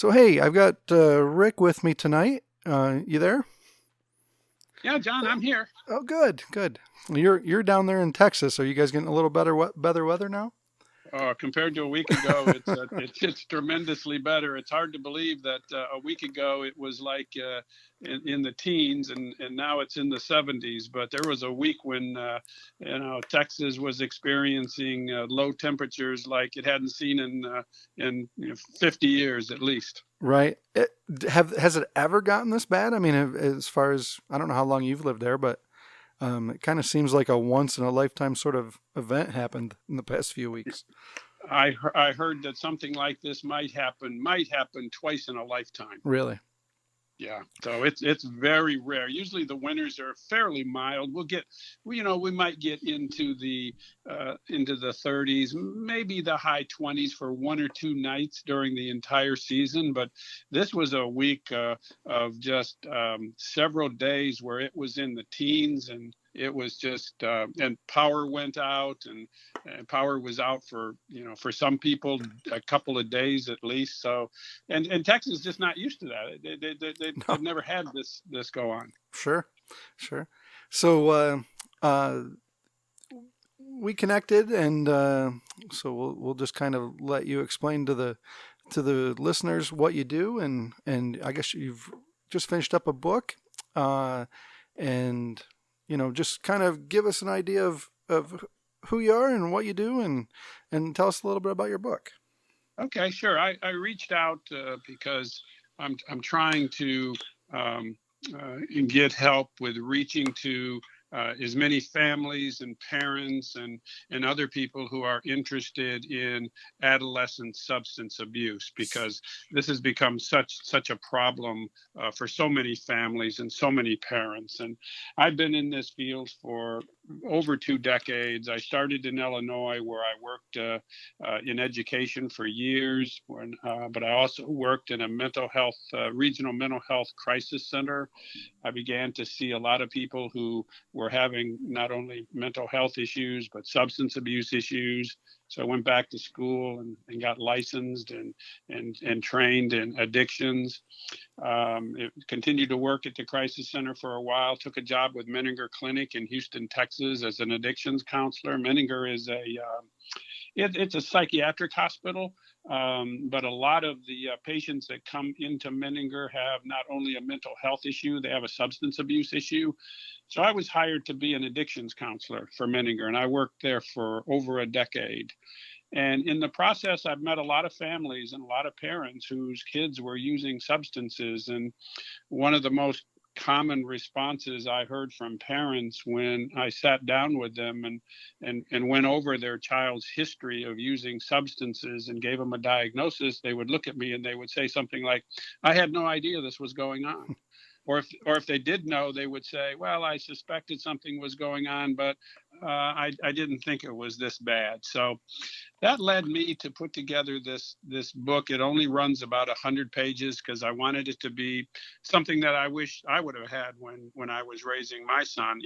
So, hey, I've got Rick with me tonight. You there? Yeah, John, I'm here. Oh, good, good. You're down there in Texas. Are you guys getting a little better weather now? Compared to a week ago, it's tremendously better. It's hard to believe that a week ago it was like in the teens, and now it's in the 70s. But there was a week when Texas was experiencing low temperatures like it hadn't seen in 50 years at least. Right. Has it ever gotten this bad? I mean, as far as I don't know how long you've lived there, but it kind of seems like a once in a lifetime sort of event happened in the past few weeks. I heard that something like this might happen twice in a lifetime. Really? Yeah, so it's very rare. Usually the winters are fairly mild. We might get into the 30s, maybe the high 20s for one or two nights during the entire season. But this was a week of just several days where it was in the teens, and it was just and power went out, and power was out for some people a couple of days at least. So, and Texas is just not used to that. They've never had this go on. Sure. So we connected, and so we'll just kind of let you explain to the listeners what you do, and I guess you've just finished up a book, and just kind of give us an idea of who you are and what you do, and tell us a little bit about your book. Okay, sure. I reached out because I'm trying to get help with reaching to as many families and parents and other people who are interested in adolescent substance abuse, because this has become such a problem for so many families and so many parents. And I've been in this field for over 2 decades. I started in Illinois, where I worked in education for years, but I also worked in a mental health, regional mental health crisis center. I began to see a lot of people who were having not only mental health issues, but substance abuse issues. So I went back to school and got licensed and trained in addictions. Continued to work at the crisis center for a while, took a job with Menninger Clinic in Houston, Texas as an addictions counselor. Menninger is it's a psychiatric hospital, but a lot of the patients that come into Menninger have not only a mental health issue, they have a substance abuse issue. So I was hired to be an addictions counselor for Menninger, and I worked there for over a decade. And in the process, I've met a lot of families and a lot of parents whose kids were using substances. And one of the most common responses I heard from parents when I sat down with them and went over their child's history of using substances and gave them a diagnosis, they would look at me and they would say something like, "I had no idea this was going on." Or if they did know, they would say, "Well, I suspected something was going on, but I didn't think it was this bad." So that led me to put together this book. It only runs about 100 pages because I wanted it to be something that I wish I would have had when I was raising my son.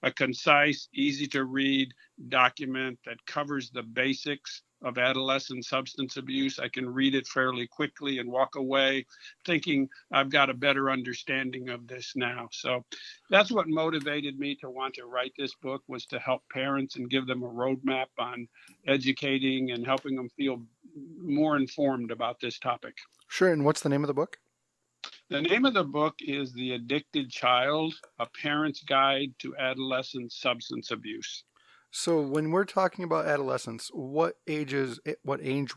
A concise, easy to read document that covers the basics of adolescent substance abuse. I can read it fairly quickly and walk away thinking I've got a better understanding of this now. So that's what motivated me to want to write this book, was to help parents and give them a roadmap on educating and helping them feel more informed about this topic. Sure. And what's the name of the book? The name of the book is The Addicted Child, A Parent's Guide to Adolescent Substance Abuse. So when we're talking about adolescence, what age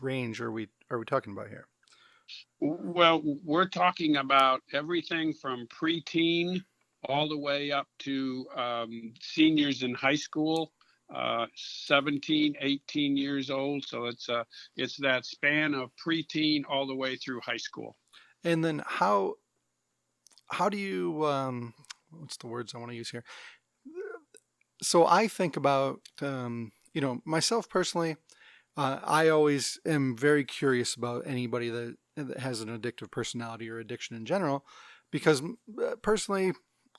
range are we talking about here? Well, we're talking about everything from preteen all the way up to seniors in high school, 17, 18 years old. So it's that span of preteen all the way through high school. And then how do you what's the words I want to use here? So I think about, myself personally, I always am very curious about anybody that has an addictive personality or addiction in general, because personally,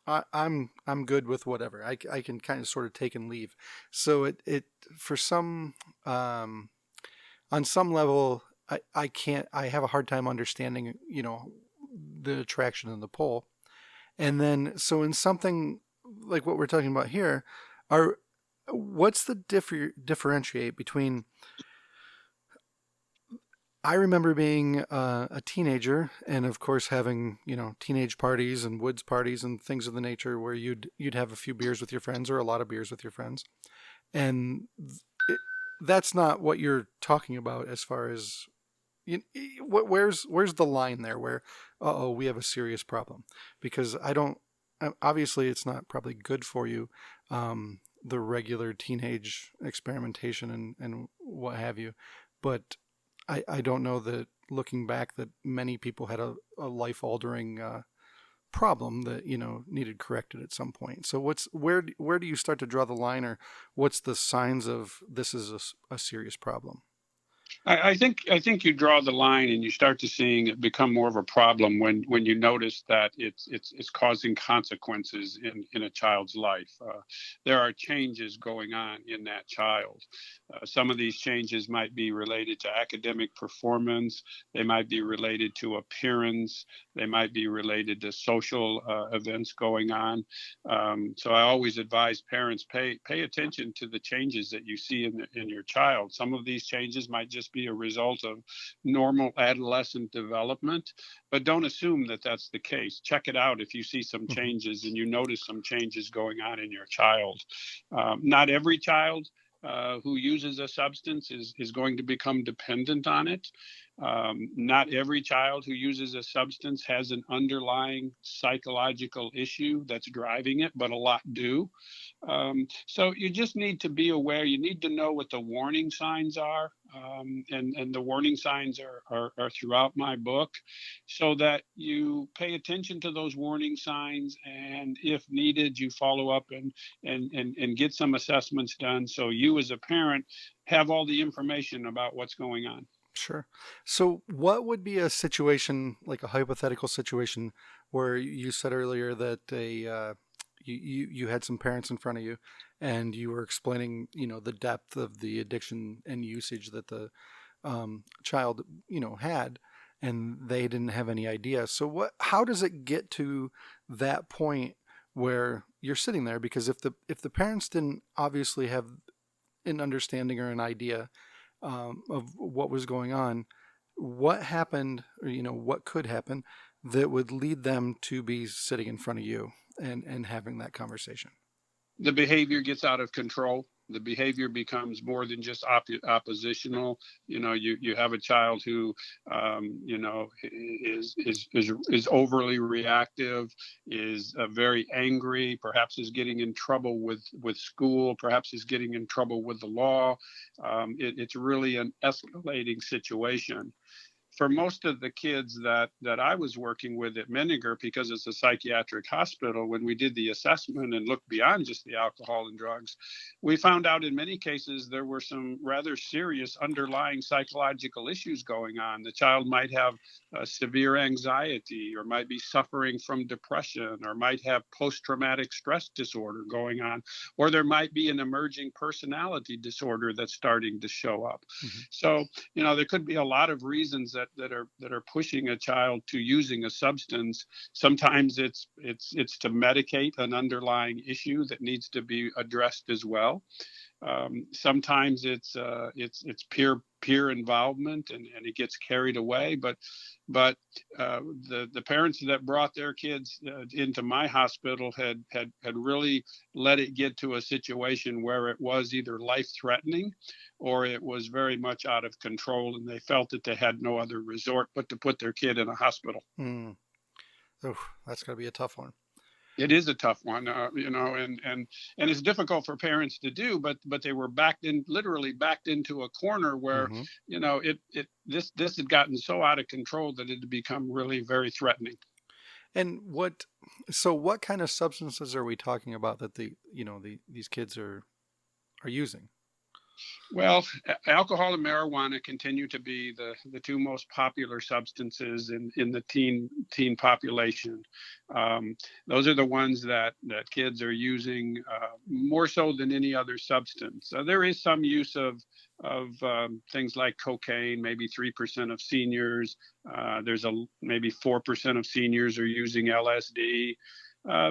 I'm good with whatever. I can kind of sort of take and leave. So it for some, on some level, I have a hard time understanding, the attraction and the pull. And then, so in something like what we're talking about here, are what's the differentiate between? I remember being a teenager, and of course having teenage parties and woods parties and things of the nature where you'd have a few beers with your friends or a lot of beers with your friends, and it, that's not what you're talking about as far as where's the line there where oh we have a serious problem, because I don't obviously it's not probably good for you, the regular teenage experimentation and what have you, but I don't know that looking back that many people had a life altering problem that needed corrected at some point. So where do you start to draw the line, or what's the signs of this is a serious problem? I think you draw the line and you start to seeing it become more of a problem when you notice that it's causing consequences in a child's life. There are changes going on in that child. Some of these changes might be related to academic performance. They might be related to appearance. They might be related to social events going on. So I always advise parents pay attention to the changes that you see in your child. Some of these changes might just be a result of normal adolescent development, but don't assume that that's the case. Check it out if you see some changes and you notice some changes going on in your child. Not every child who uses a substance is going to become dependent on it. Not every child who uses a substance has an underlying psychological issue that's driving it, but a lot do. So you just need to be aware. You need to know what the warning signs are. And the warning signs are throughout my book, so that you pay attention to those warning signs. And if needed, you follow up and get some assessments done. So you as a parent have all the information about what's going on. Sure. So what would be a situation, like a hypothetical situation, where you said earlier that you had some parents in front of you and you were explaining, the depth of the addiction and usage that the child, had, and they didn't have any idea. So how does it get to that point where you're sitting there? Because if the parents didn't obviously have an understanding or an idea of what was going on, what happened, or what could happen that would lead them to be sitting in front of you and having that conversation? The behavior gets out of control. The behavior becomes more than just oppositional. You have a child who, is overly reactive, is very angry, perhaps is getting in trouble with school, perhaps is getting in trouble with the law. It's really an escalating situation. For most of the kids that I was working with at Menninger, because it's a psychiatric hospital, when we did the assessment and looked beyond just the alcohol and drugs, we found out in many cases there were some rather serious underlying psychological issues going on. The child might have severe anxiety, or might be suffering from depression, or might have post-traumatic stress disorder going on, or there might be an emerging personality disorder that's starting to show up. Mm-hmm. So, there could be a lot of reasons that are pushing a child to using a substance. Sometimes it's to medicate an underlying issue that needs to be addressed as well. Sometimes it's peer involvement, and it gets carried away. But the parents that brought their kids into my hospital had really let it get to a situation where it was either life threatening or it was very much out of control, and they felt that they had no other resort but to put their kid in a hospital. Mm. Oh, that's got to be a tough one. It is a tough one, and it's difficult for parents to do, but they were literally backed into a corner where, Mm-hmm. This had gotten so out of control that it had become really very threatening. And what kind of substances are we talking about that these kids are using? Well, alcohol and marijuana continue to be the two most popular substances in the teen population. Those are the ones that kids are using more so than any other substance. There is some use of things like cocaine. Maybe 3% of seniors. There's maybe 4% of seniors are using LSD.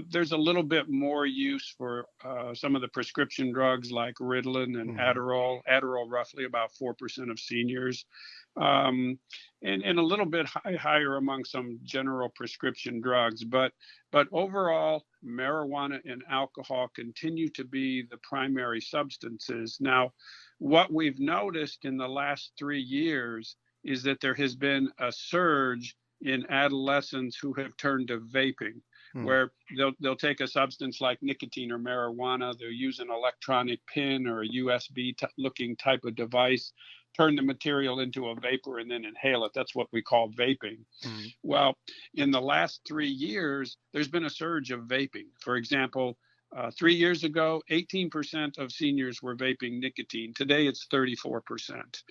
There's a little bit more use for some of the prescription drugs like Ritalin and Adderall. Adderall, roughly about 4% of seniors, and a little bit higher among some general prescription drugs. But overall, marijuana and alcohol continue to be the primary substances. Now, what we've noticed in the last 3 years is that there has been a surge in adolescents who have turned to vaping, where they'll take a substance like nicotine or marijuana. They'll use an electronic pen or a USB looking type of device, turn the material into a vapor, and then inhale it. That's what we call vaping. Well, in the last 3 years, there's been a surge of vaping. For example, 3 years ago, 18% of seniors were vaping nicotine. Today, it's 34%.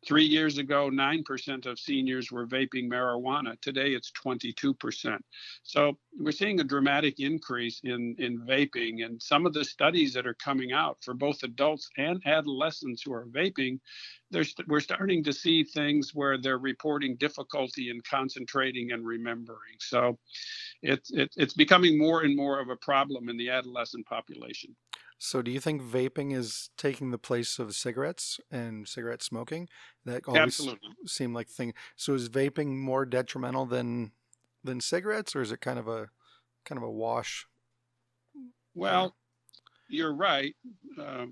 3 years ago, 9% of seniors were vaping marijuana. Today, it's 22%. So we're seeing a dramatic increase in vaping. And some of the studies that are coming out for both adults and adolescents who are vaping, we're starting to see things where they're reporting difficulty in concentrating and remembering. So it's becoming more and more of a problem in the adolescent population. So do you think vaping is taking the place of cigarettes and cigarette smoking? That always Absolutely. seemed like thing. So is vaping more detrimental than cigarettes, or is it kind of a wash? Well, you're right.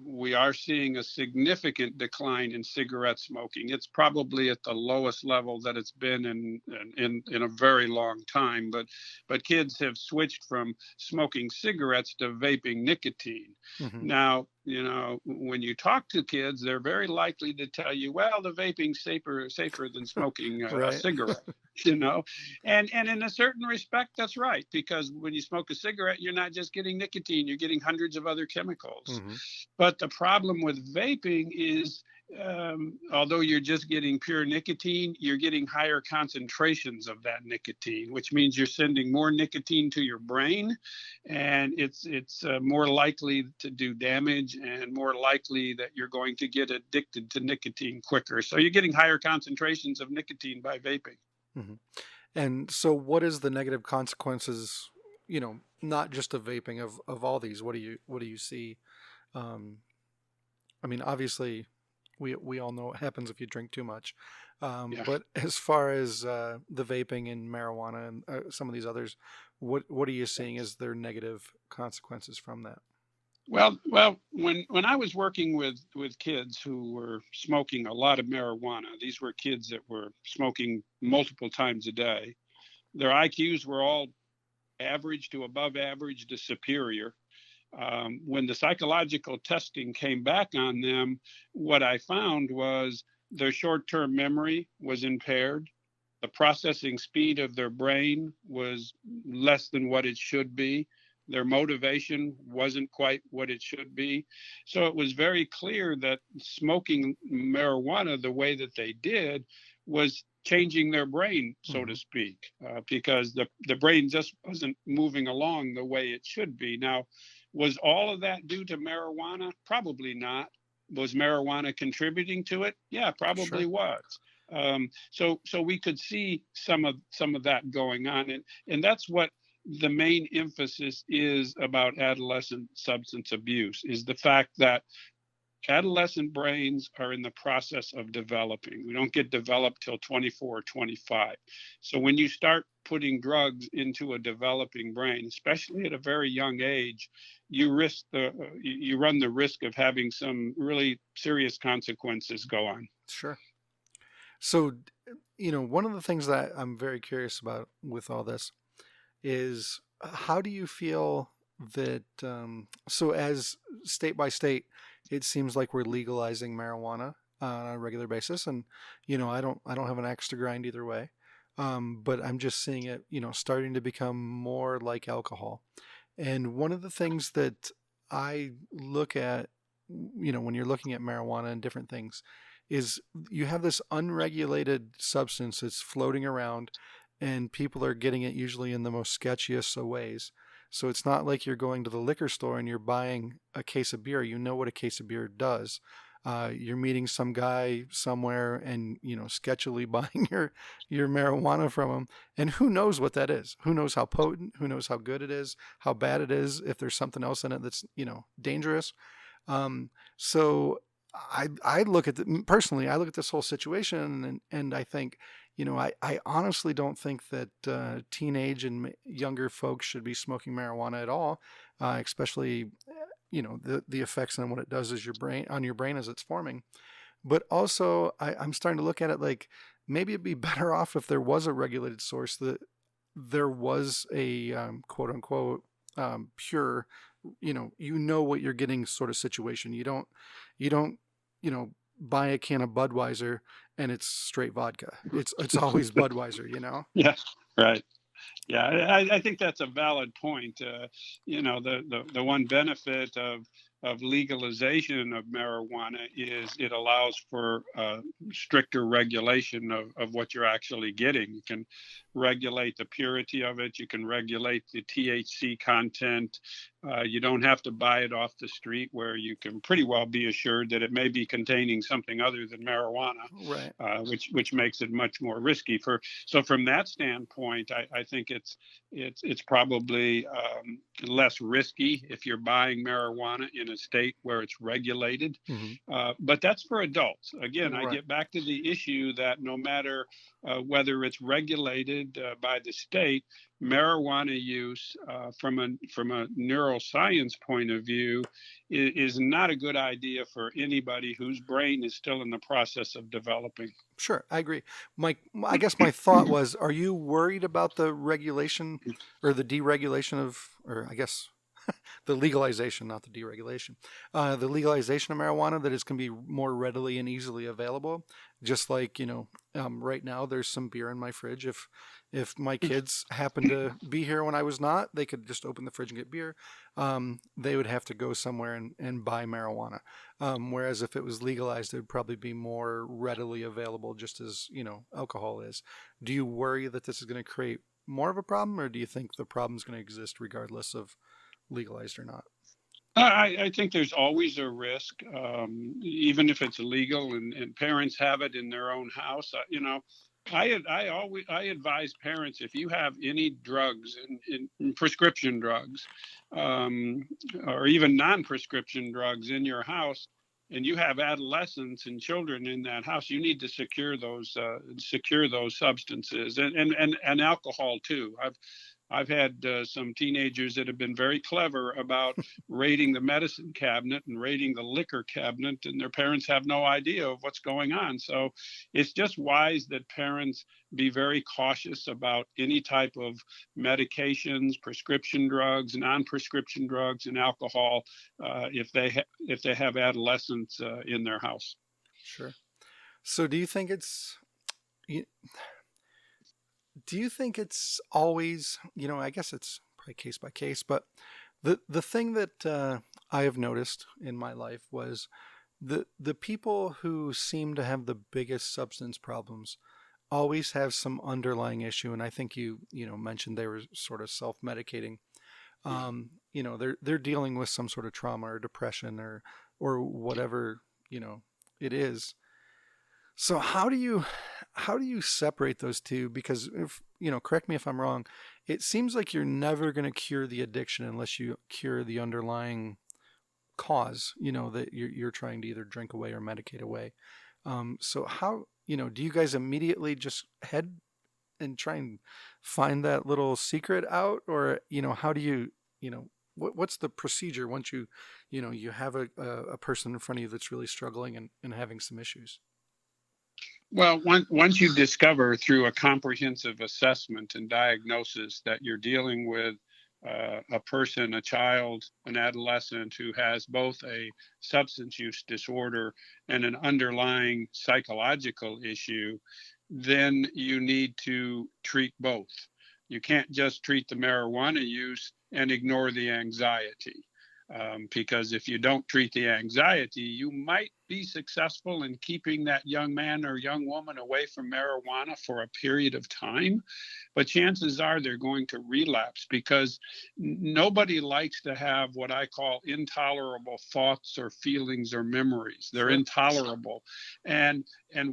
We are seeing a significant decline in cigarette smoking. It's probably at the lowest level that it's been in a very long time. But kids have switched from smoking cigarettes to vaping nicotine. Now, when you talk to kids, they're very likely to tell you, well, the vaping's safer than smoking a cigarette. And in a certain respect, that's right, because when you smoke a cigarette, you're not just getting nicotine, you're getting hundreds of other chemicals. But the problem with vaping is, although you're just getting pure nicotine, you're getting higher concentrations of that nicotine, which means you're sending more nicotine to your brain, and it's more likely to do damage and more likely that you're going to get addicted to nicotine quicker. So you're getting higher concentrations of nicotine by vaping. And so what is the negative consequences, not just of vaping, of all these? What do you see? I mean, obviously we all know what happens if you drink too much. But as far as the vaping and marijuana and some of these others, what are you seeing as their negative consequences from that? Well, when I was working with kids who were smoking a lot of marijuana, these were kids that were smoking multiple times a day. Their IQs were all average to above average to superior. When the psychological testing came back on them, what I found was their short-term memory was impaired. The processing speed of their brain was less than what it should be. Their motivation wasn't quite what it should be. So it was very clear that smoking marijuana the way that they did was changing their brain, so to speak, because the brain just wasn't moving along the way it should be. Now, was all of that due to marijuana? Probably not. Was marijuana contributing to it? Yeah, probably was. So we could see some of that going on, and that's what the main emphasis is about adolescent substance abuse, is the fact that adolescent brains are in the process of developing. We don't get developed till 24 or 25. So when you start putting drugs into a developing brain, especially at a very young age, you run the risk of having some really serious consequences go on. Sure. So, one of the things that I'm very curious about with all this is, how do you feel that, so as state by state, it seems like we're legalizing marijuana on a regular basis, and I don't have an axe to grind either way, but I'm just seeing it starting to become more like alcohol. And one of the things that I look at when you're looking at marijuana and different things, is you have this unregulated substance that's floating around, and people are getting it usually in the most sketchiest of ways. So it's not like you're going to the liquor store and you're buying a case of beer. You know what a case of beer does. You're meeting some guy somewhere and sketchily buying your marijuana from him, and who knows what that is? Who knows how potent? Who knows how good it is? How bad it is? If there's something else in it that's dangerous. So I look at personally, I look at this whole situation, and I think, I honestly don't think that teenage and younger folks should be smoking marijuana at all, especially the effects and what it does is your brain as it's forming. But also, I'm starting to look at it like maybe it'd be better off if there was a regulated source, that there was a quote unquote pure, what you're getting sort of situation. You don't buy a can of Budweiser and it's straight vodka. It's always Budweiser. Yeah, right. Yeah, I think that's a valid point. The one benefit of legalization of marijuana is it allows for stricter regulation of what you're actually getting. You can regulate the purity of it. You can regulate the THC content. You don't have to buy it off the street, where you can pretty well be assured that it may be containing something other than marijuana, Right. which makes it much more risky. So from that standpoint, I think it's probably less risky if you're buying marijuana in a state where it's regulated. Mm-hmm. But that's for adults. Again, I Right. get back to the issue that no matter whether it's regulated by the state, marijuana use from a neuroscience point of view is not a good idea for anybody whose brain is still in the process of developing. Sure, I agree. I guess my thought was, are you worried about the regulation or the deregulation or I guess the legalization, not the deregulation, the legalization of marijuana, that it's going to be more readily and easily available? Just like, right now there's some beer in my fridge. If my kids happened to be here when I was not, they could just open the fridge and get beer. They would have to go somewhere and buy marijuana. Whereas if it was legalized, it would probably be more readily available, just as, alcohol is. Do you worry that this is going to create more of a problem, or do you think the problem is going to exist regardless of legalized or not? I think there's always a risk, even if it's illegal and parents have it in their own house. I advise parents, if you have any drugs in prescription drugs, or even non-prescription drugs in your house, and you have adolescents and children in that house, you need to secure those substances, and alcohol too. I've had some teenagers that have been very clever about raiding the medicine cabinet and raiding the liquor cabinet, and their parents have no idea of what's going on. So it's just wise that parents be very cautious about any type of medications, prescription drugs, non-prescription drugs, and alcohol if they have adolescents in their house. Sure. So do you think it's always, I guess it's probably case by case, but the thing that I have noticed in my life was the people who seem to have the biggest substance problems always have some underlying issue, and I think you mentioned they were sort of self-medicating. They're dealing with some sort of trauma or depression or whatever it is. So how do you separate those two? Because if correct me if I'm wrong, it seems like you're never going to cure the addiction unless you cure the underlying cause. That you're trying to either drink away or medicate away. So how do you guys immediately just head and try and find that little secret out, or how do what's the procedure once you have a person in front of you that's really struggling and having some issues? Well, once you discover through a comprehensive assessment and diagnosis that you're dealing with a person, a child, an adolescent who has both a substance use disorder and an underlying psychological issue, then you need to treat both. You can't just treat the marijuana use and ignore the anxiety. Because if you don't treat the anxiety, you might be successful in keeping that young man or young woman away from marijuana for a period of time. But chances are they're going to relapse, because nobody likes to have what I call intolerable thoughts or feelings or memories. They're Sure. intolerable. And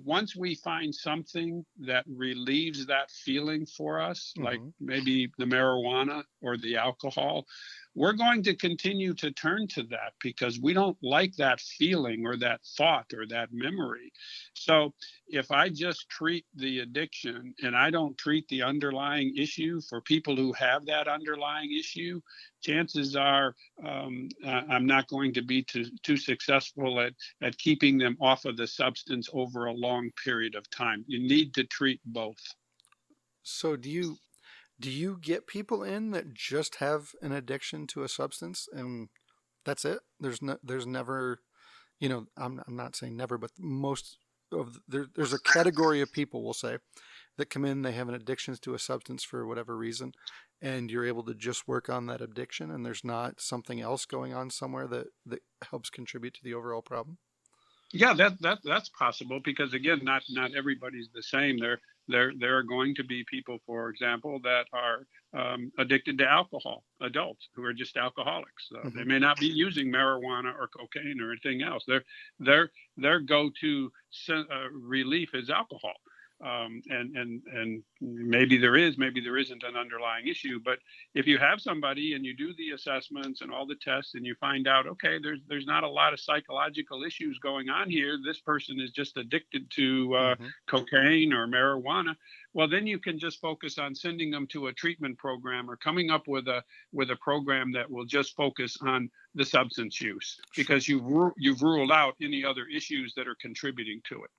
once we find something that relieves that feeling for us, like maybe the marijuana or the alcohol, we're going to continue to turn to that because we don't like that feeling or that thought or that memory. So if I just treat the addiction and I don't treat the underlying issue for people who have that underlying issue, chances are I'm not going to be too successful at keeping them off of the substance over a long period of time. You need to treat both. So do you get people in that just have an addiction to a substance and that's it? There's never, I'm not saying never, but most of there's a category of people, we'll say, that come in, they have an addiction to a substance for whatever reason, and you're able to just work on that addiction, and there's not something else going on somewhere that helps contribute to the overall problem. Yeah, that's possible, because again, not everybody's the same. There are going to be people, for example, that are addicted to alcohol, adults who are just alcoholics. They may not be using marijuana or cocaine or anything else. Their go-to relief is alcohol. And maybe there isn't an underlying issue. But if you have somebody and you do the assessments and all the tests and you find out, okay, there's not a lot of psychological issues going on here, this person is just addicted to cocaine or marijuana, well, then you can just focus on sending them to a treatment program or coming up with a program that will just focus on the substance use, because you've ruled out any other issues that are contributing to it.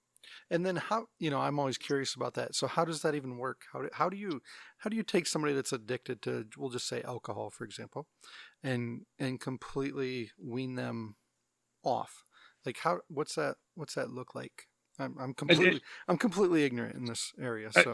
And then how, I'm always curious about that. So how does that even work? How do you take somebody that's addicted to, we'll just say alcohol, for example, and completely wean them off? Like what's that look like? I'm completely ignorant in this area. So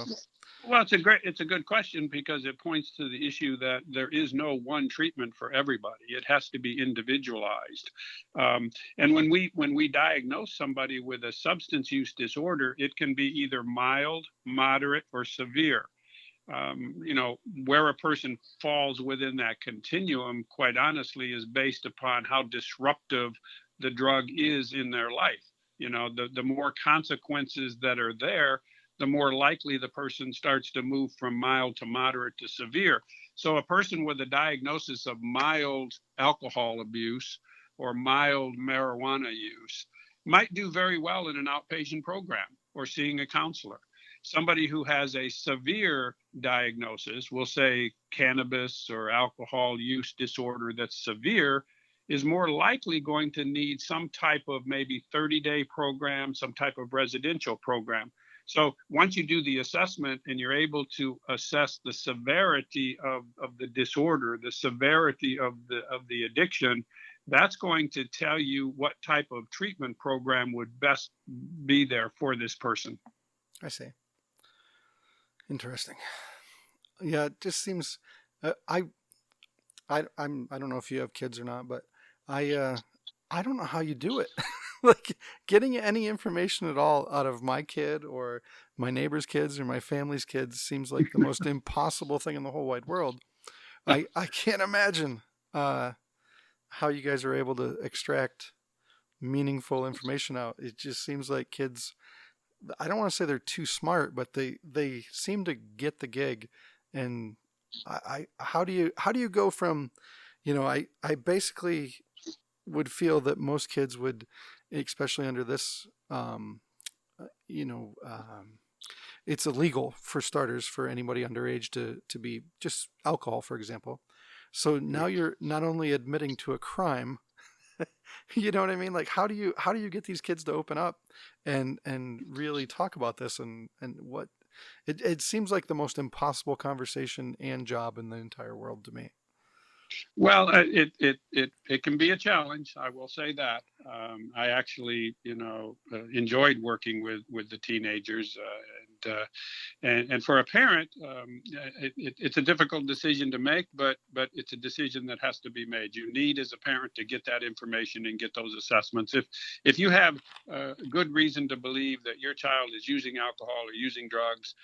well, it's a good question, because it points to the issue that there is no one treatment for everybody. It has to be individualized. And when we diagnose somebody with a substance use disorder, it can be either mild, moderate, or severe. Where a person falls within that continuum, quite honestly, is based upon how disruptive the drug is in their life. The more consequences that are there, the more likely the person starts to move from mild to moderate to severe. So a person with a diagnosis of mild alcohol abuse or mild marijuana use might do very well in an outpatient program or seeing a counselor. Somebody who has a severe diagnosis, we'll say cannabis or alcohol use disorder that's severe, is more likely going to need some type of maybe 30-day program, some type of residential program. So once you do the assessment and you're able to assess the severity of the disorder, the severity of the addiction, that's going to tell you what type of treatment program would best be there for this person. I see. Interesting. Yeah, it just seems. I don't know if you have kids or not, but I don't know how you do it. Like getting any information at all out of my kid or my neighbor's kids or my family's kids seems like the most impossible thing in the whole wide world. I can't imagine how you guys are able to extract meaningful information out. It just seems like kids, I don't want to say they're too smart, but they seem to get the gig. And how do you go from, I basically would feel that most kids would, especially under this, it's illegal for starters for anybody underage to be just alcohol, for example. So now you're not only admitting to a crime, you know what I mean? Like how do you get these kids to open up and really talk about this and what it seems like the most impossible conversation and job in the entire world to me. Well, it can be a challenge. I will say that. I actually, enjoyed working with the teenagers, and for a parent, it's a difficult decision to make, but it's a decision that has to be made. You need, as a parent, to get that information and get those assessments. If you have good reason to believe that your child is using alcohol or using drugs,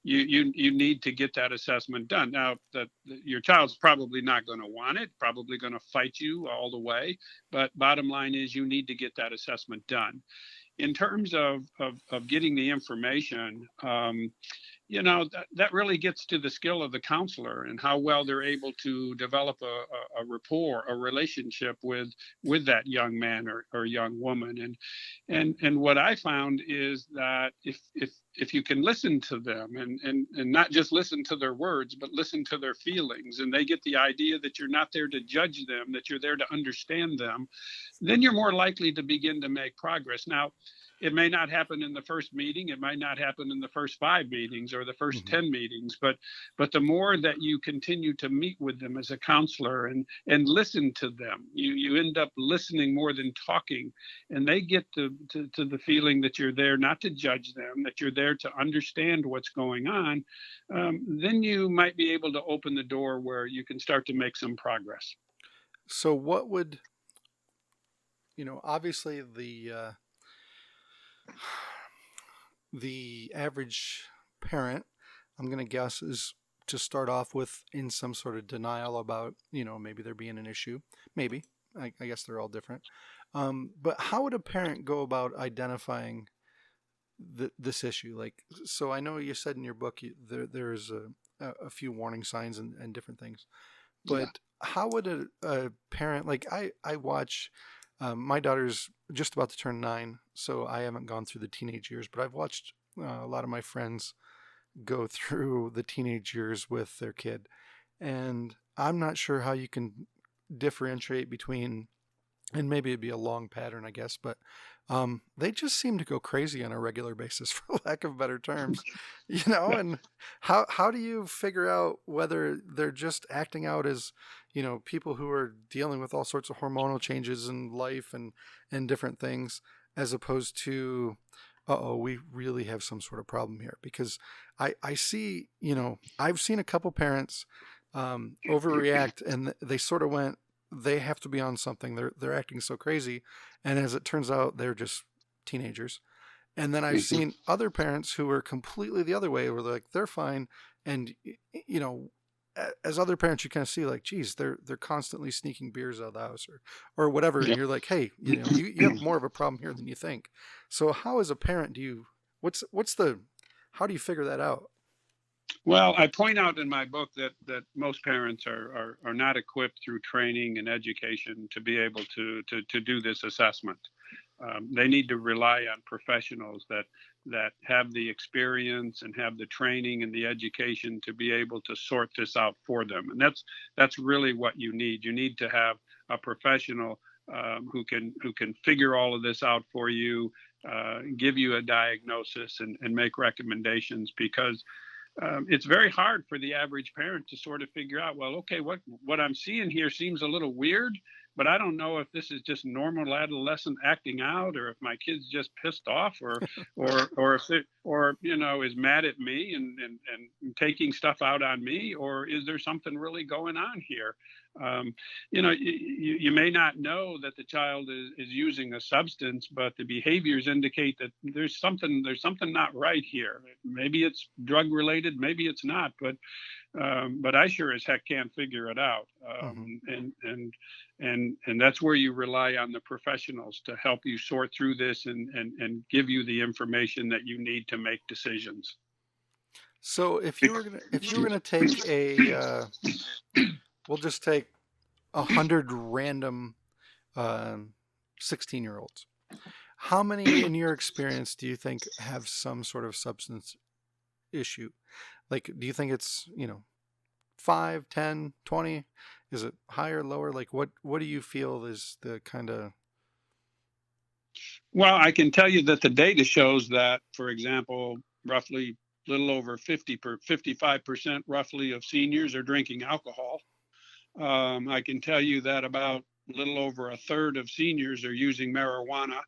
you need to get that assessment done. Now, that your child's probably not going to want it, probably going to fight you all the way, but bottom line is you need to get that assessment done. In terms of getting the information, that really gets to the skill of the counselor and how well they're able to develop a rapport, a relationship with that young man or young woman. And what I found is that if you can listen to them and not just listen to their words, but listen to their feelings, and they get the idea that you're not there to judge them, that you're there to understand them, then you're more likely to begin to make progress. Now, it may not happen in the first meeting. It might not happen in the first 5 meetings or the first 10 meetings, but the more that you continue to meet with them as a counselor and listen to them, you end up listening more than talking, and they get to the feeling that you're there not to judge them, that you're there to understand what's going on. Then you might be able to open the door where you can start to make some progress. So what would, obviously the average parent, I'm going to guess, is to start off with in some sort of denial about, maybe there being an issue. Maybe. I guess they're all different. But how would a parent go about identifying this issue? Like, so I know you said in your book there's a few warning signs and different things. But how would a parent, like I watch, my daughter's just about to turn 9, so I haven't gone through the teenage years, but I've watched a lot of my friends go through the teenage years with their kid. And I'm not sure how you can differentiate between, and maybe it'd be a long pattern, I guess, but they just seem to go crazy on a regular basis, for lack of better terms, and how do you figure out whether they're just acting out as, people who are dealing with all sorts of hormonal changes in life and different things, as opposed to, we really have some sort of problem here? Because I see, I've seen a couple parents overreact, and they sort of went, they have to be on something. They're acting so crazy. And as it turns out, they're just teenagers. And then I've seen other parents who are completely the other way, where they're like, they're fine. And, as other parents, you kind of see like, geez, they're constantly sneaking beers out of the house or whatever. And you're like, hey, you have more of a problem here than you think. So how, as a parent, how do you figure that out? Well, I point out in my book that most parents are not equipped through training and education to be able to do this assessment. They need to rely on professionals that have the experience and have the training and the education to be able to sort this out for them. And that's really what you need. You need to have a professional who can figure all of this out for you, give you a diagnosis and make recommendations, because it's very hard for the average parent to sort of figure out, well, okay, what I'm seeing here seems a little weird, but I don't know if this is just normal adolescent acting out, or if my kid's just pissed off, or if it, is mad at me and taking stuff out on me, or is there something really going on here? You may not know that the child is using a substance, but the behaviors indicate that there's something not right here. Maybe it's drug related, maybe it's not, but I sure as heck can't figure it out. And that's where you rely on the professionals to help you sort through this and give you the information that you need to make decisions. So if you were gonna take we'll just take 100 random 16-year-olds. How many, in your experience, do you think have some sort of substance issue? Like, do you think it's 5, 10, 20? Is it higher, lower? Like, what do you feel is the kind of? Well, I can tell you that the data shows that, for example, roughly a little over 55% roughly of seniors are drinking alcohol. I can tell you that about a little over a third of seniors are using marijuana.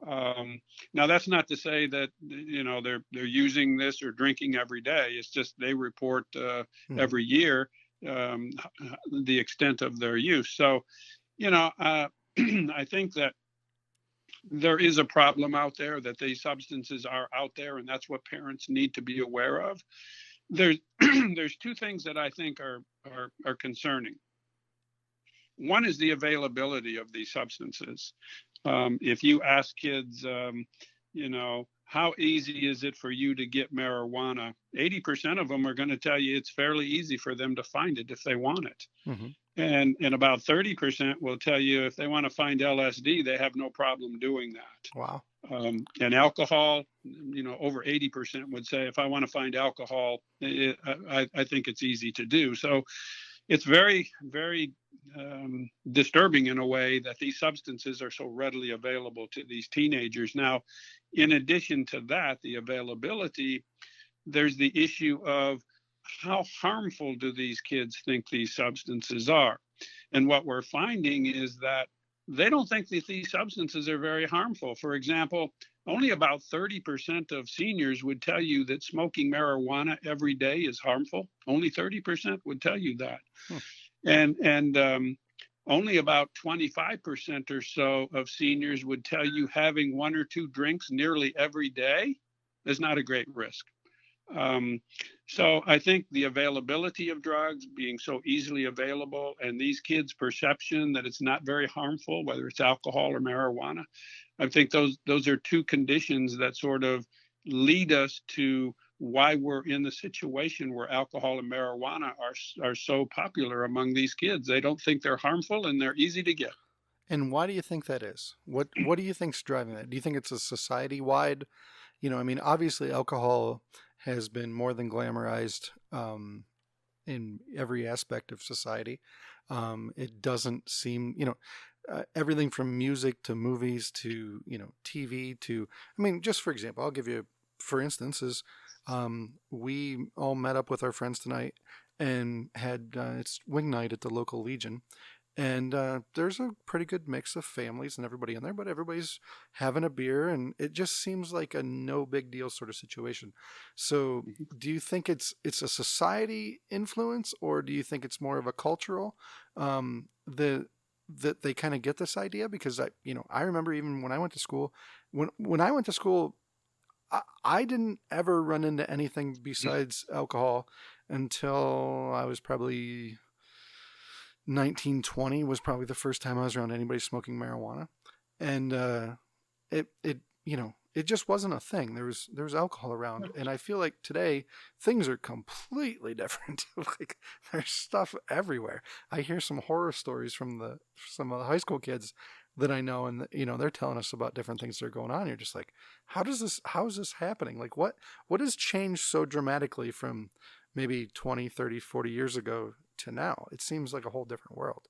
Now, that's not to say that they're using this or drinking every day. It's just they report Mhm. every year um, the extent of their use. So, I think that there is a problem out there, that these substances are out there, and that's what parents need to be aware of. There's there's two things that I think are concerning. One is the availability of these substances. If you ask kids, how easy is it for you to get marijuana? 80% of them are going to tell you it's fairly easy for them to find it if they want it. Mhm. And about 30% will tell you if they want to find LSD, they have no problem doing that. Wow. And alcohol, over 80% would say if I want to find alcohol, I think it's easy to do. So it's very, very disturbing in a way that these substances are so readily available to these teenagers. Now, in addition to that, the availability, there's the issue of how harmful do these kids think these substances are? And what we're finding is that they don't think that these substances are very harmful. For example, only about 30% of seniors would tell you that smoking marijuana every day is harmful. Only 30% would tell you that. Hmm. And only about 25% or so of seniors would tell you having one or two drinks nearly every day is not a great risk. Um, so I think the availability of drugs being so easily available, and these kids' perception that it's not very harmful, whether it's alcohol or marijuana, I think those are two conditions that sort of lead us to why we're in the situation where alcohol and marijuana are so popular among these kids. They don't think they're harmful, and they're easy to get. And why do you think that is? What do you think's driving that? Do you think it's a society wide? I mean, obviously, alcohol has been more than glamorized in every aspect of society. It doesn't seem, everything from music to movies to TV to, I mean, just for example, I'll give you, for instance, is we all met up with our friends tonight and had it's wing night at the local Legion, and there's a pretty good mix of families and everybody in there, but everybody's having a beer, and it just seems like a no big deal sort of situation. So, do you think it's a society influence, or do you think it's more of a cultural the that they kind of get this idea? Because I remember even when I went to school, when I went to school, I didn't ever run into anything besides alcohol until I was probably 1920 was probably the first time I was around anybody smoking marijuana, and it just wasn't a thing. There was alcohol around, and I feel like today things are completely different. Like there's stuff everywhere. I hear some horror stories from some of the high school kids that I know, and they're telling us about different things that are going on. You're just like, how is this happening? Like what has changed so dramatically from maybe 20, 30, 40 years ago to now? It seems like a whole different world.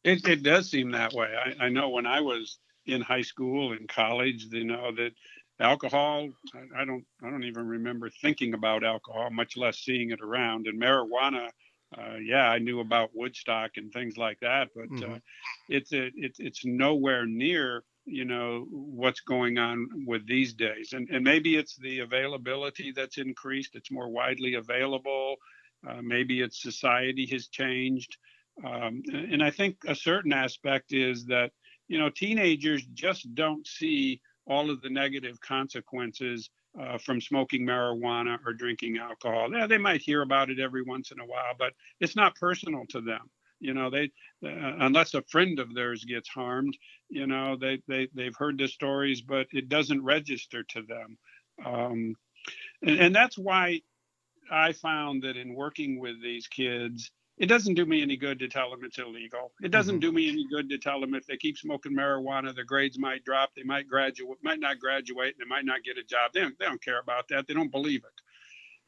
It does seem that way. I know when I was in high school and college, that alcohol, I don't even remember thinking about alcohol, much less seeing it around. And marijuana, yeah, I knew about Woodstock and things like that, but Mm-hmm. it's nowhere near what's going on with these days. And maybe it's the availability that's increased. It's more widely available. Maybe it's society has changed. And I think a certain aspect is that, teenagers just don't see all of the negative consequences from smoking marijuana or drinking alcohol. Yeah, they might hear about it every once in a while, but it's not personal to them. They unless a friend of theirs gets harmed, they've heard the stories, but it doesn't register to them. And that's why I found that in working with these kids, it doesn't do me any good to tell them it's illegal. It doesn't Mm-hmm. do me any good to tell them if they keep smoking marijuana, their grades might drop, they might not graduate, and they might not get a job. They don't care about that. They don't believe it.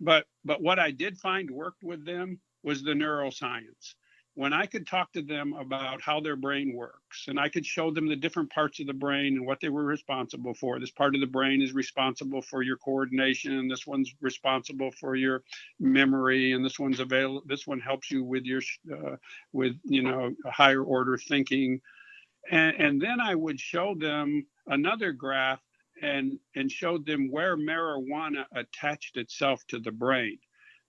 But what I did find worked with them was the neuroscience. When I could talk to them about how their brain works, and I could show them the different parts of the brain and what they were responsible for. This part of the brain is responsible for your coordination. This one's responsible for your memory, and this one's available. This one helps you with your with higher order thinking. And then I would show them another graph and showed them where marijuana attached itself to the brain.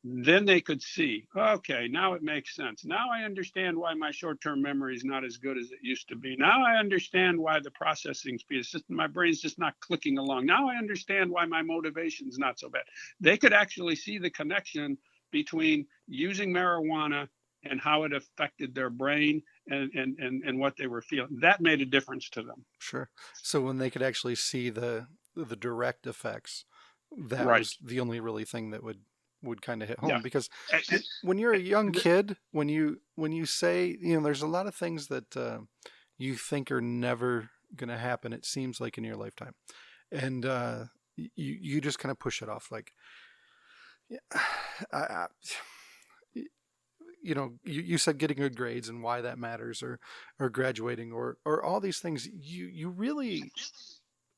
Then they could see, okay, now it makes sense. Now I understand why my short-term memory is not as good as it used to be. Now I understand why the processing speed is just, my brain's just not clicking along. Now I understand why my motivation is not so bad. They could actually see the connection between using marijuana and how it affected their brain and what they were feeling. That made a difference to them. Sure. So when they could actually see the direct effects, that Right. was the only really thing that would kind of hit Yeah. home. Because when you're a young kid, when you say, there's a lot of things that you think are never going to happen, it seems like, in your lifetime, and you just kind of push it off, like, I, you said getting good grades and why that matters, or graduating, or all these things. You really,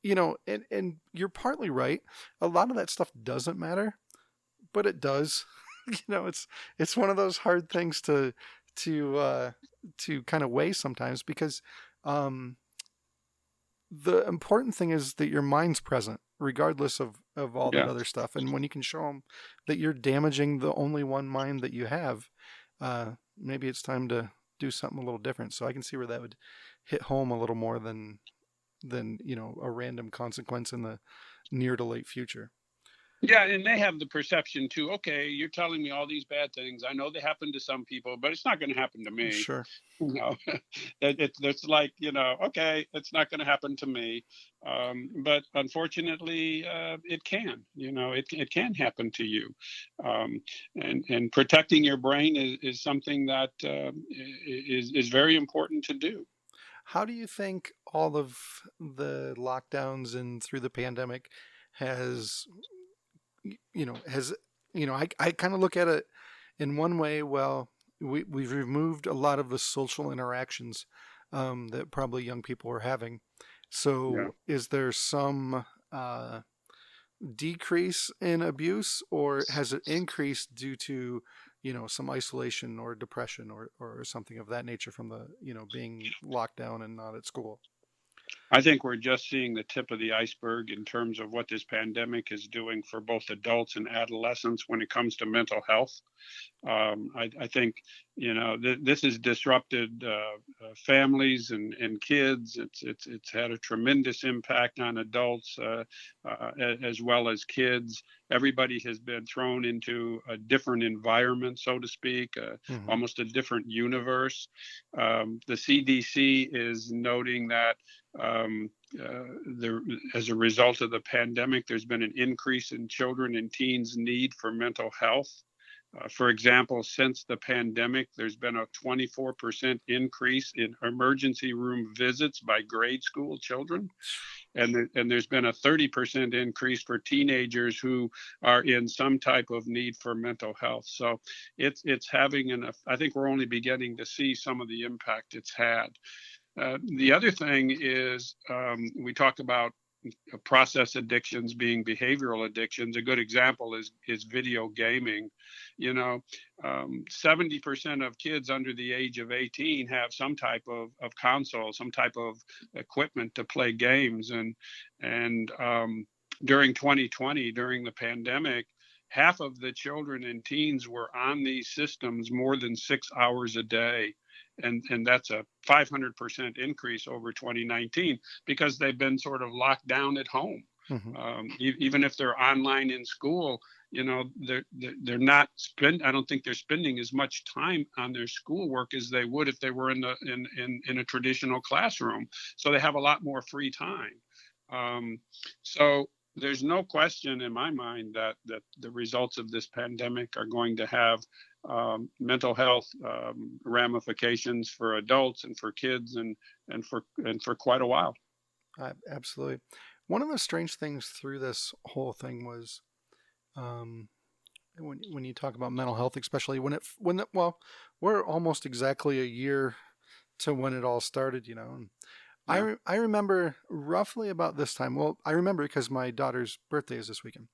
and you're partly right. A lot of that stuff doesn't matter, but it does. It's one of those hard things to kind of weigh sometimes, because the important thing is that your mind's present regardless of all that Yeah. other stuff. And when you can show them that you're damaging the only one mind that you have, maybe it's time to do something a little different. So I can see where that would hit home a little more than a random consequence in the near to late future. Yeah, and they have the perception too. Okay, you're telling me all these bad things. I know they happen to some people, but it's not going to happen to me. Sure. It's like, okay, it's not going to happen to me. But unfortunately, it can. It can happen to you. And protecting your brain is something that is very important to do. How do you think all of the lockdowns and through the pandemic has I kind of look at it in one way. Well, we've removed a lot of the social interactions that probably young people are having. So is there some decrease in abuse, or has it increased due to some isolation or depression or something of that nature from the being locked down and not at school? I think we're just seeing the tip of the iceberg in terms of what this pandemic is doing for both adults and adolescents when it comes to mental health. I think this has disrupted families and kids. It's had a tremendous impact on adults as well as kids. Everybody has been thrown into a different environment, so to speak, almost a different universe. The CDC is noting that as a result of the pandemic, there's been an increase in children and teens' need for mental health. For example, since the pandemic, there's been a 24% increase in emergency room visits by grade school children. And there's been a 30% increase for teenagers who are in some type of need for mental health. So it's having I think we're only beginning to see some of the impact it's had. The other thing is we talk about process addictions being behavioral addictions. A good example is video gaming. 70% of kids under the age of 18 have some type of console, some type of equipment to play games. And during 2020, during the pandemic, half of the children and teens were on these systems more than 6 hours a day. And that's a 500% increase over 2019 because they've been sort of locked down at home. Even if they're online in school, they're not I don't think they're spending as much time on their schoolwork as they would if they were in a traditional classroom. So they have a lot more free time. So there's no question in my mind that the results of this pandemic are going to have mental health ramifications for adults and for kids and for quite a while. Absolutely. One of the strange things through this whole thing was when you talk about mental health, especially well, we're almost exactly a year to when it all started, and I remember roughly about this time. Well, I remember because my daughter's birthday is this weekend,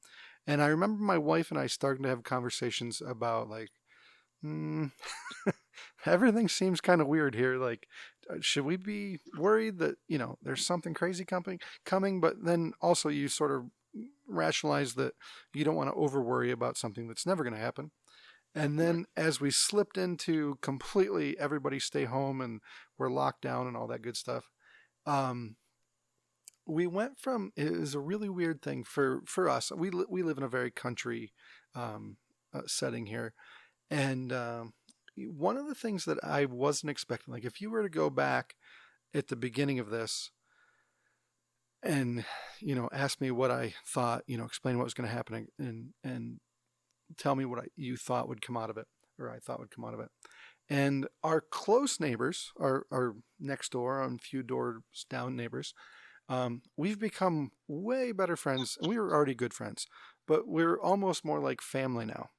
and I remember my wife and I starting to have conversations about, like, everything seems kind of weird here. Like, should we be worried that, there's something crazy coming? But then also you sort of rationalize that you don't want to over worry about something that's never going to happen. And Right. then as we slipped into completely everybody stay home and we're locked down and all that good stuff, um, we went from, it was a really weird thing for us. We live in a very country setting here. And one of the things that I wasn't expecting, like if you were to go back at the beginning of this and, ask me what I thought, explain what was going to happen and tell me what you thought would come out of it, or I thought would come out of it. And our close neighbors, our next door, and few doors down neighbors, we've become way better friends. And we were already good friends, but we're almost more like family now.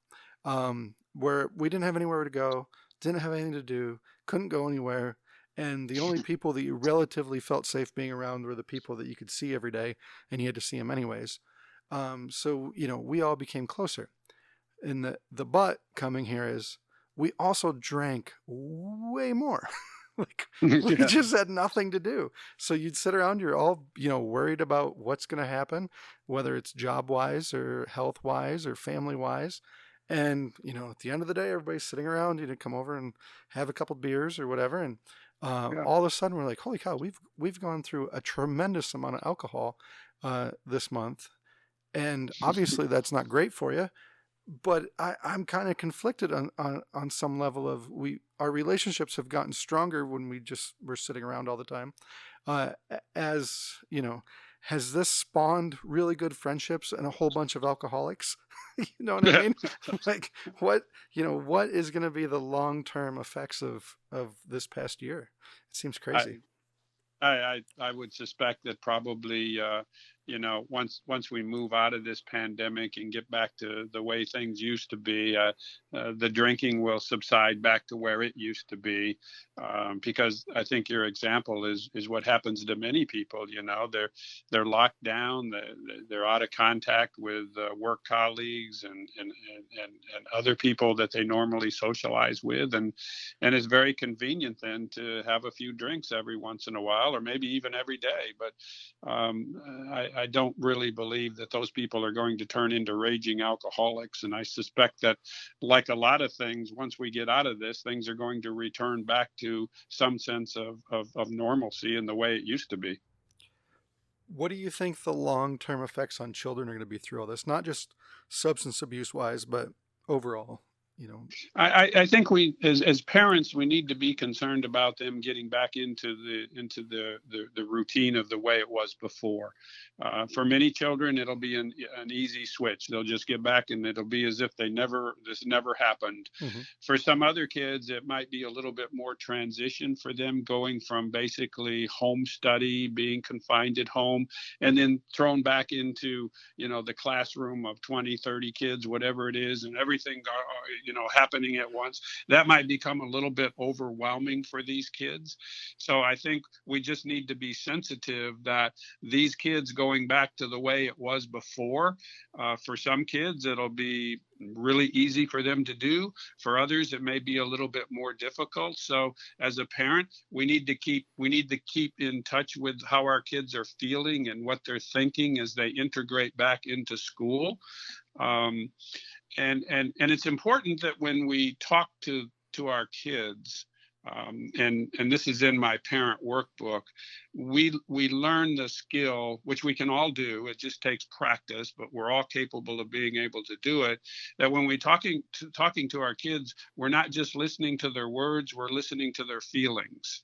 Where we didn't have anywhere to go, didn't have anything to do, couldn't go anywhere. And the only people that you relatively felt safe being around were the people that you could see every day, and you had to see them anyways. So, we all became closer. And the but coming here is we also drank way more. Like we Yeah. just had nothing to do. So you'd sit around, you're all, worried about what's going to happen, whether it's job wise or health wise or family wise. And, at the end of the day, everybody's sitting around, come over and have a couple beers or whatever. And Yeah. all of a sudden we're like, holy cow, we've gone through a tremendous amount of alcohol this month. And obviously that's not great for you, but I'm kind of conflicted on some level of our relationships have gotten stronger when we're sitting around all the time. As has this spawned really good friendships and a whole bunch of alcoholics? You know what I mean? Like what is going to be the long-term effects of this past year? It seems I, crazy. I would suspect that probably once we move out of this pandemic and get back to the way things used to be, the drinking will subside back to where it used to be, because I think your example is what happens to many people. They're locked down, they're out of contact with work colleagues and other people that they normally socialize with, and it's very convenient then to have a few drinks every once in a while, or maybe even every day. But I don't really believe that those people are going to turn into raging alcoholics. And I suspect that, like a lot of things, once we get out of this, things are going to return back to some sense of normalcy in the way it used to be. What do you think the long-term effects on children are going to be through all this? Not just substance abuse wise, but overall, you know. I think we, as parents, we need to be concerned about them getting back into the routine of the way it was before. For many children, it'll be an easy switch. They'll just get back, and it'll be as if this never happened. Mm-hmm. For some other kids, it might be a little bit more transition for them, going from basically home study, being confined at home, and then thrown back into the classroom of 20, 30 kids, whatever it is, and everything happening at once. That might become a little bit overwhelming for these kids. So I think we just need to be sensitive that these kids going back to the way it was before, for some kids it'll be really easy for them to do. For others it may be a little bit more difficult. So as a parent, we need to keep in touch with how our kids are feeling and what they're thinking as they integrate back into school. um, and it's important that when we talk to our kids, and this is in my parent workbook, we learn the skill, which we can all do. It just takes practice, but we're all capable of being able to do it. That when we talking to our kids, we're not just listening to their words, we're listening to their feelings,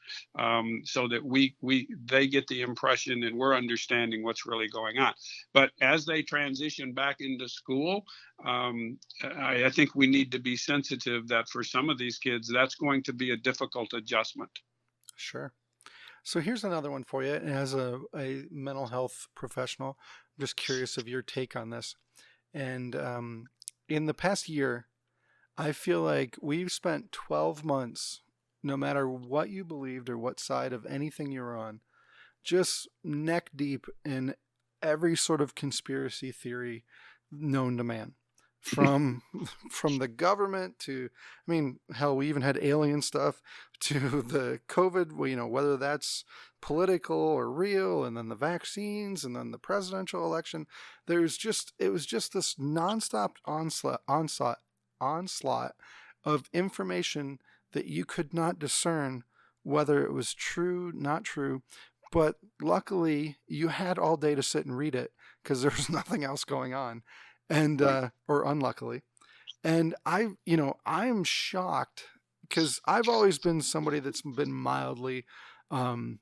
so that they get the impression and we're understanding what's really going on. But as they transition back into school, I think we need to be sensitive that for some of these kids, that's going to be a difficult adjustment. Sure. So here's another one for you. And as a mental health professional, I'm just curious of your take on this. And in the past year, I feel like we've spent 12 months, no matter what you believed or what side of anything you're on, just neck deep in every sort of conspiracy theory known to man. from from the government to, I mean, hell, we even had alien stuff to the COVID, whether that's political or real, and then the vaccines, and then the presidential election. It was just this nonstop onslaught of information that you could not discern whether it was true, not true. But luckily, you had all day to sit and read it because there was nothing else going on, and Right. or unluckily. And I'm shocked because I've always been somebody that's been mildly um,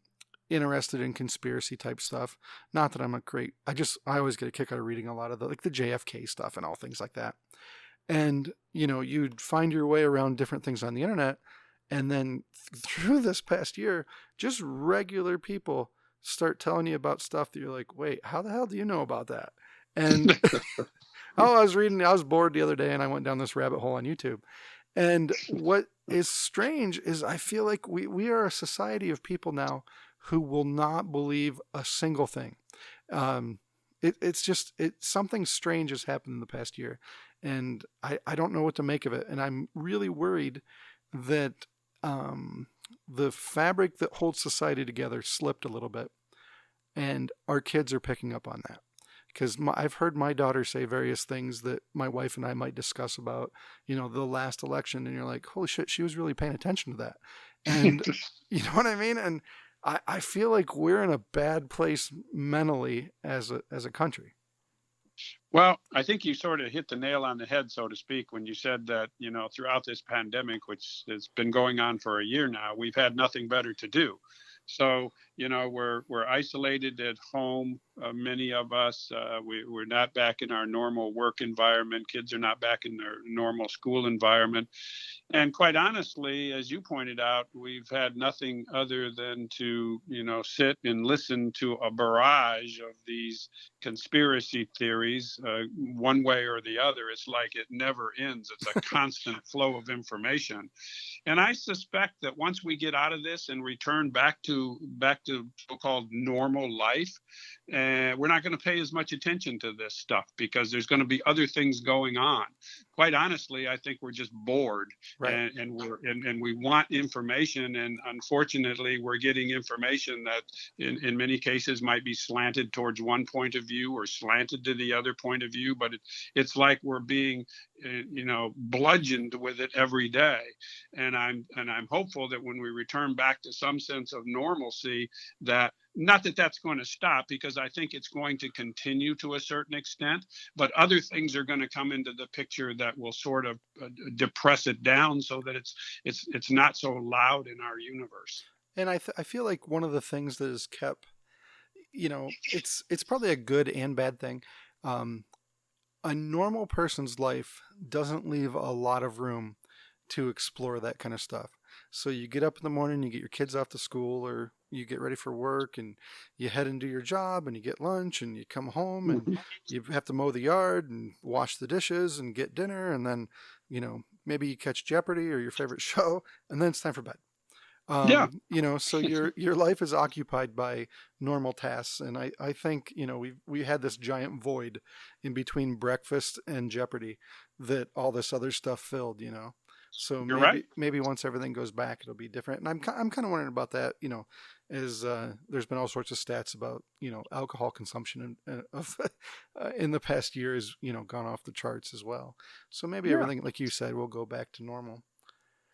interested in conspiracy type stuff. Not that I'm a great, I always get a kick out of reading a lot of the JFK stuff and all things like that. And you'd find your way around different things on the internet, and then through this past year, just regular people start telling you about stuff that you're like, wait, how the hell do you know about that? And oh, I was bored the other day and I went down this rabbit hole on YouTube. And what is strange is I feel like we are a society of people now who will not believe a single thing. Um, something strange has happened in the past year, and I don't know what to make of it. And I'm really worried that the fabric that holds society together slipped a little bit, and our kids are picking up on that. Because I've heard my daughter say various things that my wife and I might discuss about, the last election, and you're like, holy shit, she was really paying attention to that. And you know what I mean? And I feel like we're in a bad place mentally as a country. Well, I think you sort of hit the nail on the head, so to speak, when you said that, throughout this pandemic, which has been going on for a year now, we've had nothing better to do. So, we're isolated at home. Many of us, we're not back in our normal work environment. Kids are not back in their normal school environment. And quite honestly, as you pointed out, we've had nothing other than to, sit and listen to a barrage of these conspiracy theories, one way or the other. It's like it never ends. It's a constant flow of information. And I suspect that once we get out of this and return back to so-called normal life, we're not going to pay as much attention to this stuff because there's going to be other things going on. Quite honestly, I think we're just bored, Right. and we want information, and unfortunately, we're getting information that in many cases might be slanted towards one point of view or slanted to the other point of view. But it's like we're being bludgeoned with it every day. And I'm hopeful that when we return back to some sense of normalcy, that not that that's going to stop, because I think it's going to continue to a certain extent, but other things are going to come into the picture that will sort of depress it down so that it's not so loud in our universe. And I feel like one of the things that has kept, it's probably a good and bad thing. A normal person's life doesn't leave a lot of room to explore that kind of stuff. So you get up in the morning, you get your kids off to school, or you get ready for work, and you head and do your job, and you get lunch, and you come home, and you have to mow the yard and wash the dishes and get dinner, and then maybe you catch Jeopardy or your favorite show, and then it's time for bed. Yeah. So your life is occupied by normal tasks, and I think we had this giant void in between breakfast and Jeopardy that all this other stuff filled. So You're right. maybe once everything goes back, it'll be different. And I'm kind of wondering about that. As there's been all sorts of stats about alcohol consumption in the past year has gone off the charts as well. So maybe Yeah. everything, like you said, will go back to normal.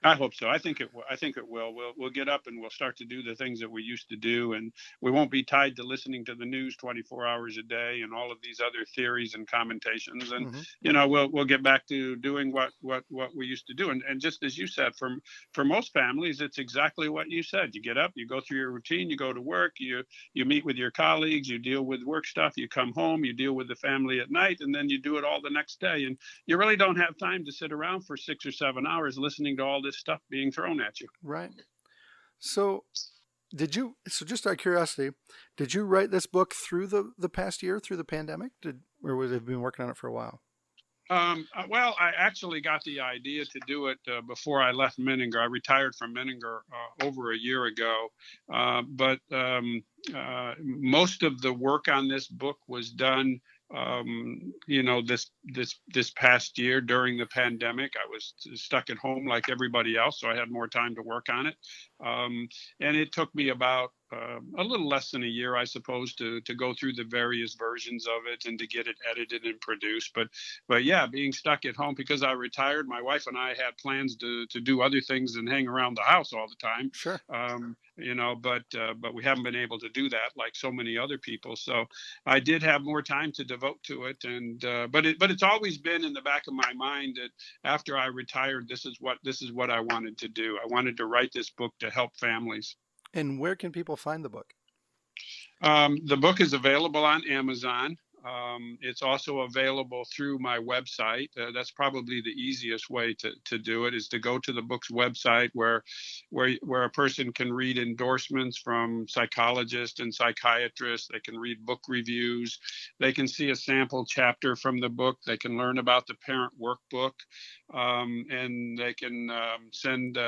I hope so. I think it. I think it will. We'll get up and we'll start to do the things that we used to do, and we won't be tied to listening to the news 24 hours a day and all of these other theories and commentations. And we'll get back to doing what we used to do. And just as you said, for most families, it's exactly what you said. You get up, you go through your routine, you go to work, you meet with your colleagues, you deal with work stuff, you come home, you deal with the family at night, and then you do it all the next day. And you really don't have time to sit around for 6 or 7 hours listening to all this stuff being thrown at you. Right. So so just out of curiosity, did you write this book through the past year, through the pandemic? Or have you been working on it for a while? Well, I actually got the idea to do it before I left Menninger. I retired from Menninger over a year ago, but most of the work on this book was done this past year during the pandemic. I was stuck at home like everybody else, so I had more time to work on it. And it took me about a little less than a year, I suppose, to go through the various versions of it and to get it edited and produced. But yeah, being stuck at home because I retired, my wife and I had plans to do other things than hang around the house all the time. Sure. But we haven't been able to do that like so many other people. So I did have more time to devote to it, and but it's always been in the back of my mind that after I retired, this is what I wanted to do. I wanted to write this book to help families. And where can people find the book? The book is available on Amazon. It's also available through my website. That's probably the easiest way to do it, is to go to the book's website where a person can read endorsements from psychologists and psychiatrists. They can read book reviews. They can see a sample chapter from the book. They can learn about the parent workbook, and they can send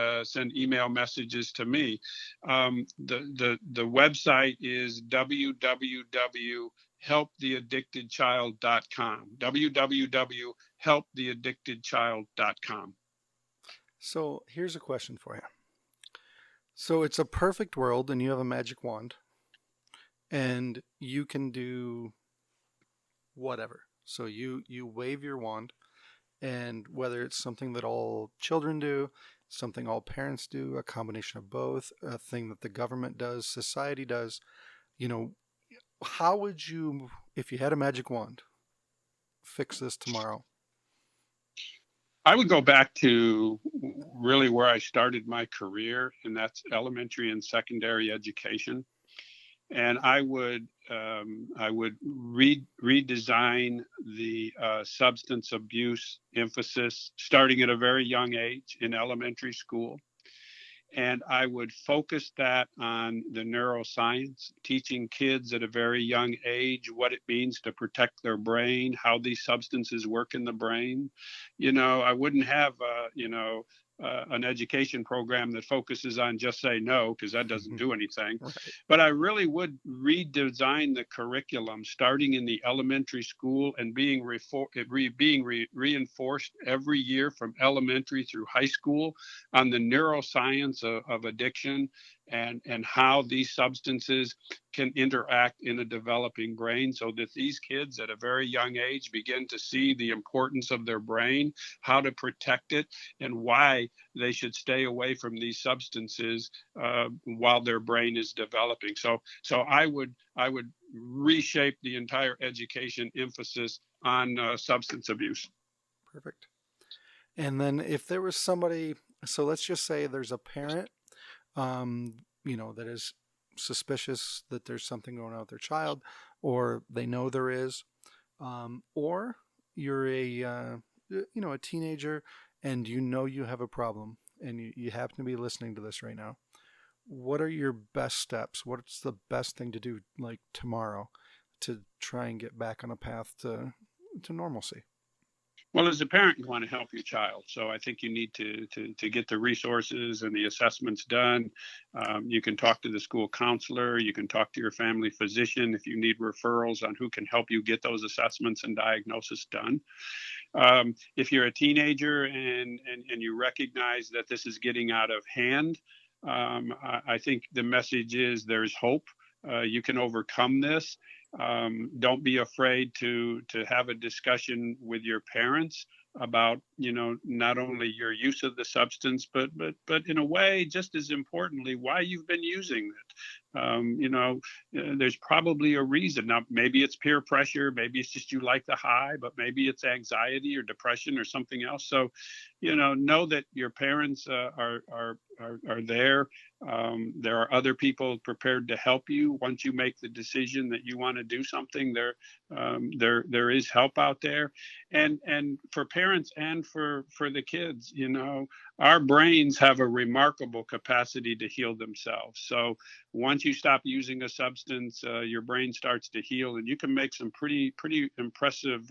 email messages to me. The website is www.helptheaddictedchild.com. www.helptheaddictedchild.com. So here's a question for you. So it's a perfect world and you have a magic wand and you can do whatever. So you wave your wand, and whether it's something that all children do, something all parents do, a combination of both, a thing that the government does, society does, how would you, if you had a magic wand, fix this tomorrow? I would go back to really where I started my career, and that's elementary and secondary education. And I would redesign the substance abuse emphasis starting at a very young age in elementary school. And I would focus that on the neuroscience, teaching kids at a very young age what it means to protect their brain, how these substances work in the brain. I wouldn't have, an education program that focuses on just say no, because that doesn't do anything. Right. But I really would redesign the curriculum starting in the elementary school and being reinforced every year from elementary through high school on the neuroscience of addiction and how these substances can interact in a developing brain, so that these kids at a very young age begin to see the importance of their brain, how to protect it, and why they should stay away from these substances while their brain is developing. So I would reshape the entire education emphasis on substance abuse. Perfect. And then if there was somebody, so let's just say there's a parent that is suspicious that there's something going on with their child, or they know there is, or you're a teenager and you have a problem and you happen to be listening to this right now. What are your best steps? What's the best thing to do like tomorrow to try and get back on a path to normalcy? Well, as a parent, you want to help your child. So I think you need to get the resources and the assessments done. You can talk to the school counselor. You can talk to your family physician if you need referrals on who can help you get those assessments and diagnosis done. If you're a teenager and you recognize that this is getting out of hand, I think the message is there's hope. You can overcome this. Don't be afraid to have a discussion with your parents about, not only your use of the substance, but in a way, just as importantly, why you've been using it. There's probably a reason. Now, maybe it's peer pressure, maybe it's just you like the high, but maybe it's anxiety or depression or something else. So, know that your parents are there. There are other people prepared to help you once you make the decision that you want to do something. There is help out there, and for parents and for the kids. Our brains have a remarkable capacity to heal themselves. So once you stop using a substance, your brain starts to heal, and you can make some pretty impressive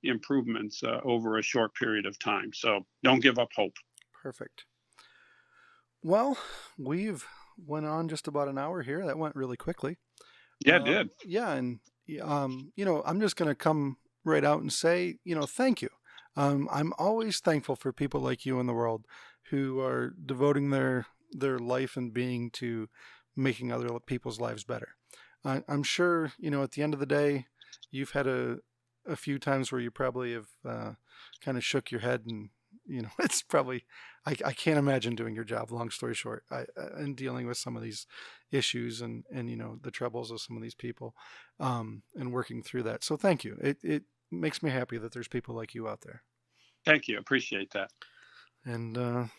improvements over a short period of time. So don't give up hope. Perfect. Well, we've went on just about an hour here. That went really quickly. Yeah, it did. Yeah, and I'm just going to come right out and say, thank you. I'm always thankful for people like you in the world who are devoting their life and being to making other people's lives better. I'm sure, at the end of the day, you've had a few times where you probably have kind of shook your head and, it's probably, I can't imagine doing your job, long story short, and dealing with some of these issues and the troubles of some of these people and working through that. So thank you. It makes me happy that there's people like you out there. Thank you. Appreciate that. And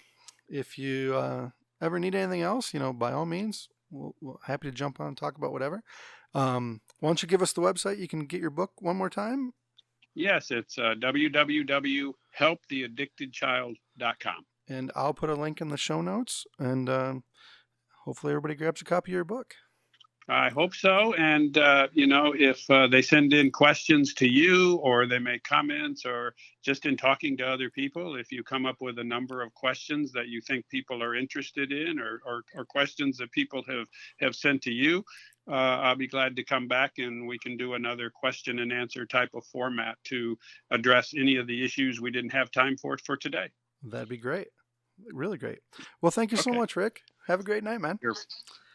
if you ever need anything else, by all means, we're happy to jump on and talk about whatever. Why don't you give us the website? You can get your book one more time. Yes, it's www.helptheaddictedchild.com. And I'll put a link in the show notes, and hopefully everybody grabs a copy of your book. I hope so. And, if they send in questions to you or they make comments or just in talking to other people, if you come up with a number of questions that you think people are interested in or questions that people have sent to you, I'll be glad to come back and we can do another question and answer type of format to address any of the issues we didn't have time for today. That'd be great. Really great. Well, thank you so much, Rick. Have a great night, man.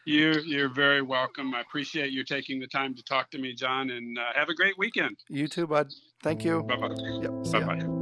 You're very welcome. I appreciate you taking the time to talk to me, John, and have a great weekend. You too, bud. Thank you. Bye-bye. Yep. See ya. Bye-bye.